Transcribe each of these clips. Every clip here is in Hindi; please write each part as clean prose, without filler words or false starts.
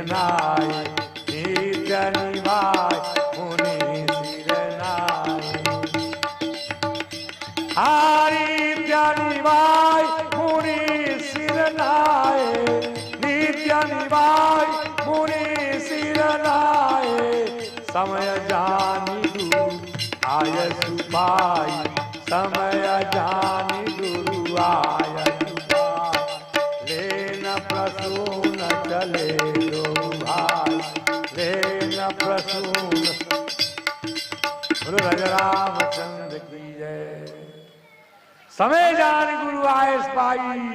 नाय नित्य निवाय मुनि सिर नाय नित्य निवाय मुनि सिर नाय नित्य निवाय मुनि सिर नाय समय जानी गुरु आय सुपाई समय जानी गुरु आय प्रसून चले दो भाई लेन प्रसून बोलो राजा रामचंद्र की जय। समय जान गुरु आए पाई।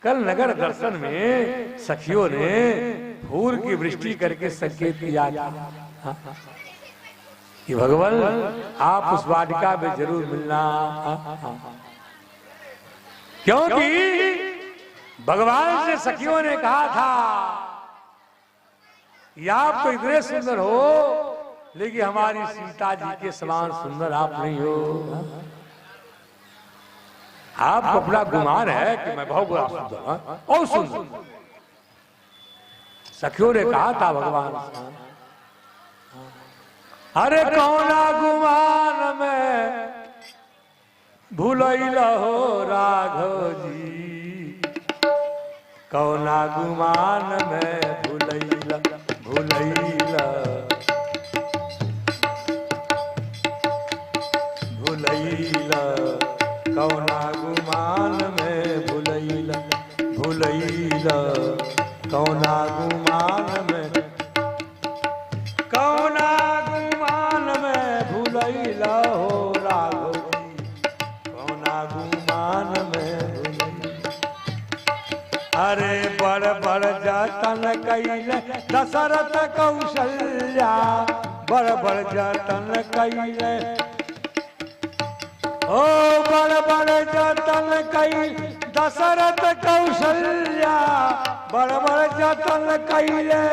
कल नगर दर्शन में सखियों ने फूल की वृष्टि करके संकेत किया कि भगवान आप उस वाटिका में जरूर मिलना, क्योंकि भगवान से सखियों ने कहा था कि आप तो इतने सुंदर हो लेकिन हमारी सीता जी के समान सुंदर आप नहीं हो। आपको अपना गुमान है कि मैं बहुत बड़ा सुंदर और सुंदर। सखियों ने कहा था भगवान अरे कौना गुमान में भूलैला हो राघव जी, कौना गुमान में भूलैला भूलैला भूलैला कौना गुमान में भूलैला भूलैला कौना गुमान में भूलैला हो राघव जी, कौना गुमान में अरे बड़ बड़ जतन कैले दशरथ कौशल्या, बड़ बड़ जतन कैले ओ बड़ बड़ जतन कैले दशरथ कौशल्या, बड़ बड़ जतन कैले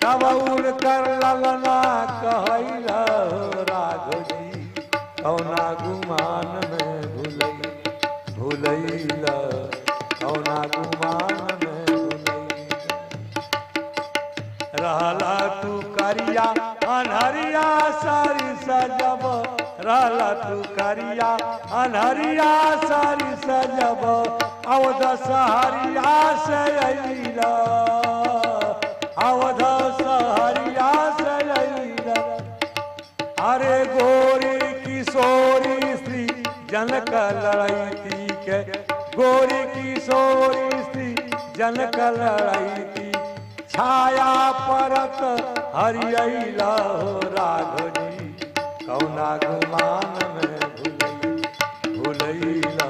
तब उड़ कर ललना कहैला राघव जी, कौना गुमान में भूलैला कौना गुमान में भूलैला। रहला तू करिया अनहरिया सारी सजब, रहला तू करिया अनहरिया सारी सजब, अवध सहरिया से अइला, अवध सहरिया से अइला। अरे गोरी किशोरी स्त्री जनक लड़ाई के, गोरी किशोरी स्त्री जनक लड़ाई थी, छाया परत हरियैला हो राघव जी, कौना गुमान में भूलैला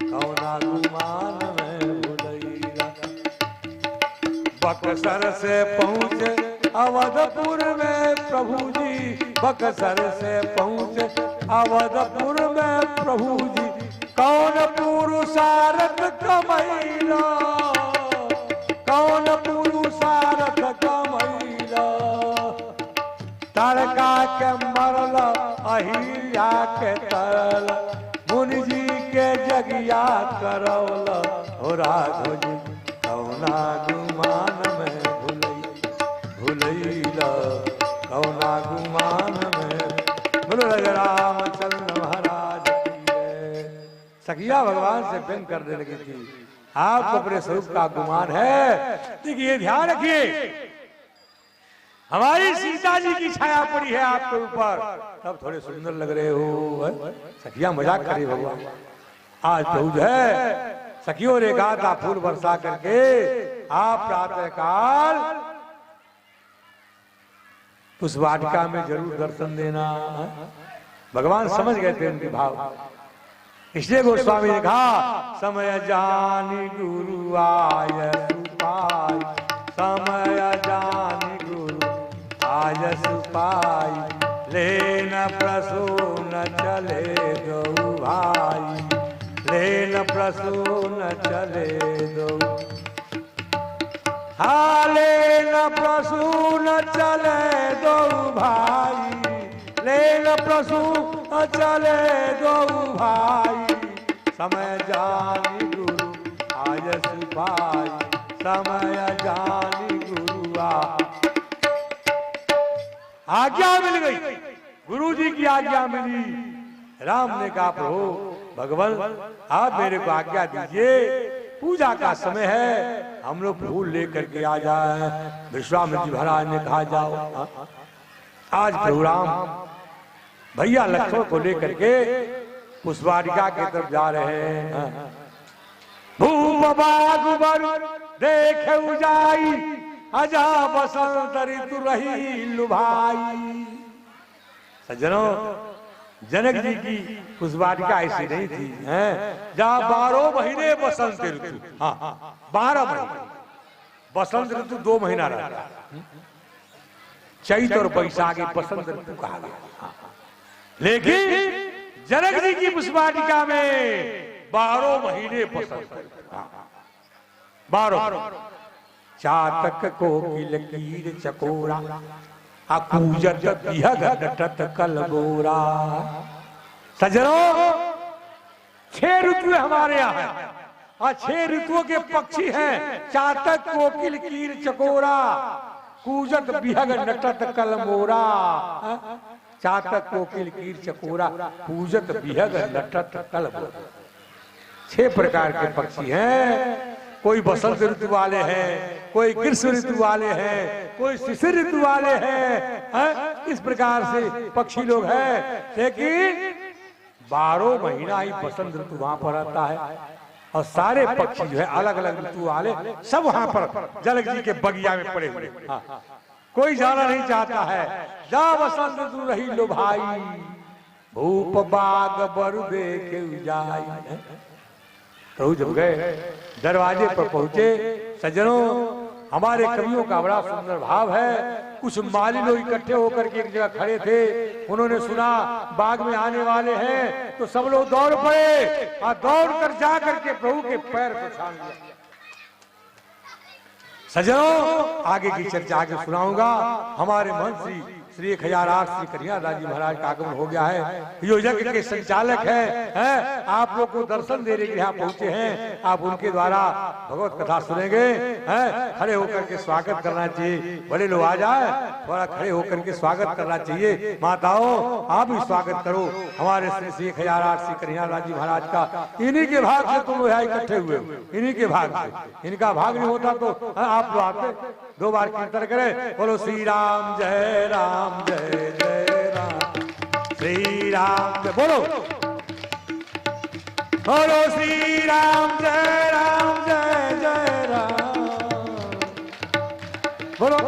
कौना गुमान में भूलैला। बक्सर से पहुँचे अवधपुर में प्रभु जी, बक्सर से पहुँचे अवधपुर में प्रभु जी, कौन पुरुषार्थ कमैला, कौन पुरुषार्थ कमैला। तड़का के मरल अहिल्या के तरल, मुनि जी के जगिया करौल हो राघव जी, कौना गुमान में भूलैला कौना गुमान में। बोलो राजा रामचंद्र महाराज की जय। सखिया भगवान से व्यंग करने लगी थी, आपको अपने स्वरूप का गुमान है, देखिए ध्यान रखिए हमारी सीता जी की छाया पड़ी है आपके ऊपर, तब थोड़े सुंदर लग रहे हो। सखिया मजाक करी भगवान। आज प्रभु है सखियों ने कहा था फूल वर्षा करके आप प्रातः काल उस वाटिका में जरूर दर्शन देना। भगवान समझ गए थे उनके भाव, इसलिए गोस्वामी ने कहा समय जानी गुरु आय सुपाई, समय जानी गुरु आय सुपाई, लेन प्रसून चले दो भाई, लेन प्रसून चले दो, लेन प्रसून चले दो भाई, लेन प्रसून चले दो भाई, समय जानी गुरु आय जस पाई समय जानी गुरुआ। आज्ञा मिल गई, गुरु जी की आज्ञा मिली। राम ने कहा प्रभु भगवान आप मेरे को आज्ञा दीजिए, पूजा का समय है, हम लोग फूल लेकर के आ जाए। विश्वामित्र जी महाराज ने कहा जाओ। आज प्रभु राम भैया लक्ष्मण को लेकर के पुष्पवाटिका की तरफ जा रहे हैं। भूप बाग बरु देखे उजाई, अजा बसंत ऋतु रही लुभाई। सज्जनों, जनक जी की पुष्पवाटिका ऐसी नहीं थी, हैं जहाँ 12 महीने बसंत ऋतु, हाँ 12 महीने बसंत ऋतु 2 महीना रहता, चैत और बैसाख बसंत ऋतु कहा गया। लेकिन जनक जी की पुष्पवाटिका में 12 महीने बसंत, 12। चातक कोकिल कीर चकोरा, अकूजत बिहग नटत कलगोरा। सजनों, 6 ऋतु हमारे यहाँ है और 6 ऋतुओं के पक्षी हैं। चातक कोकिल कीर चकोरा, कूजत बिहग नटत कलमोरा। चातक कोकिल कीर चकोरा, कूजत बिहग नटत कलमोरा। 6 प्रकार के पक्षी हैं। कोई बसंत ऋतु वाले हैं, कोई ग्रीष्म ऋतु वाले हैं, कोई शिशिर ऋतु वाले हैं। इस प्रकार से पक्षी लोग हैं। लेकिन 12 महीना ही बसंत ऋतु वहां पर आता है और सारे पक्षी जो है अलग अलग ऋतु वाले सब वहां पर जनक जी के बगिया में पड़े हुए। कोई जाना नहीं चाहता है। जा बसंत ऋतु रही लो भाई, भूप बाग बरु देखे उजाई। प्रभु जब गए, दरवाजे पर पहुंचे। सज्जनों, हमारे कवियों का बड़ा सुंदर भाव है। कुछ माली लोग इकट्ठे होकर के एक जगह खड़े थे। उन्होंने सुना बाग में आने वाले हैं, तो सब लोग दौड़ पड़े और दौड़ कर जा करके प्रभु के पैर को छान लिया। सज्जनों, आगे की चर्चा आगे सुनाऊंगा। हमारे मंत्री श्री 1008 श्री कन्हैयादास जी महाराज का आगमन हो गया है। योजक के संचालक हैं, आप लोग को दर्शन देने के लिए यहाँ पहुंचे हैं। आप उनके द्वारा भगवत कथा सुनेंगे। हैं, खड़े होकर के स्वागत करना चाहिए। बड़े लोग आ जाए, थोड़ा खड़े होकर के स्वागत करना चाहिए। माताओं, आप भी स्वागत करो हमारे श्री 1008 श्री कन्हैयादास जी महाराज का। इन्हीं के भाग से तुम यहाँ इकट्ठे हुए, इन्हीं के भाग से। इनका भाग नहीं होता तो आप लोग आते। 2 बार कीर्तन करें, बोलो श्री राम जय राम जय जय राम, श्री राम जय, बोलो बोलो श्री राम जय जय राम, बोलो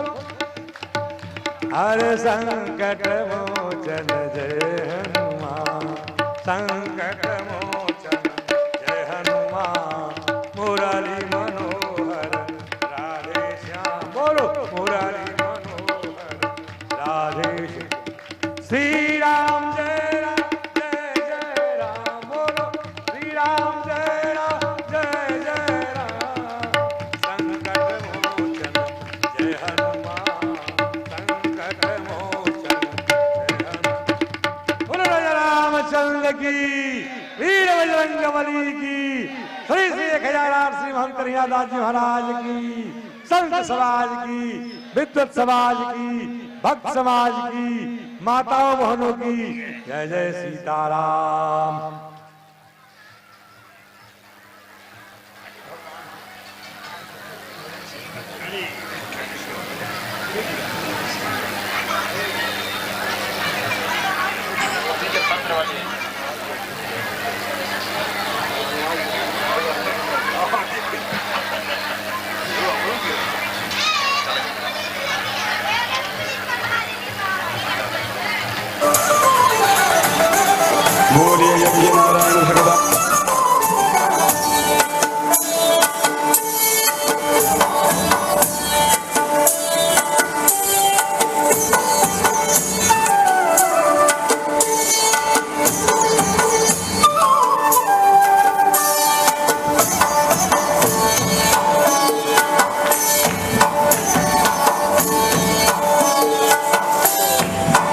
हर संकट मोचन जय हनुमान, संकट मोचन जय हनुमान, मुरारी मनोहर राधे श्याम, बोलो मुरारी मनोहर राधे श्याम। श्री राम जय राम, बोलो श्री राम जय जय राम, संकट मोचन जय हनुमान, संकट मोचन जय हनुमान। बोलो राजा रामचंद्र की, वीर बजरंगबली की, श्री 1008 श्री महंत कन्हैयादास जी महाराज की, संत समाज की, विद्वत समाज की, भक्त समाज की, माताओं बहनों की जय जय सीताराम। बोलिए यज्ञ नारायण भगवान।